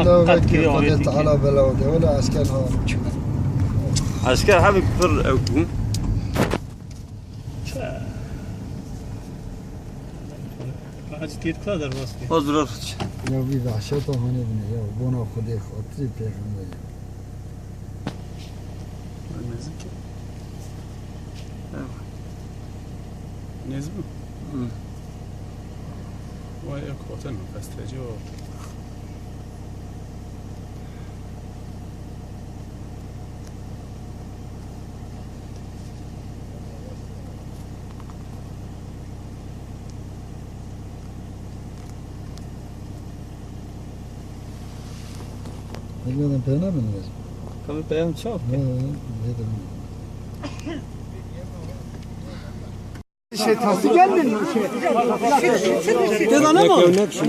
الله وكيل قد تعالى بلا ولا عسكر ها عسكر حبيب بر Acı tiyet kadar bastı. حضرت يا بي وحشته هوني بني يا بونا خدي خاطري پیغمبر نزم وای اکواتن فستجو هذا بينا من لازم كم بيان شوف şey tasdik gelmiyor mu? Dedana mı?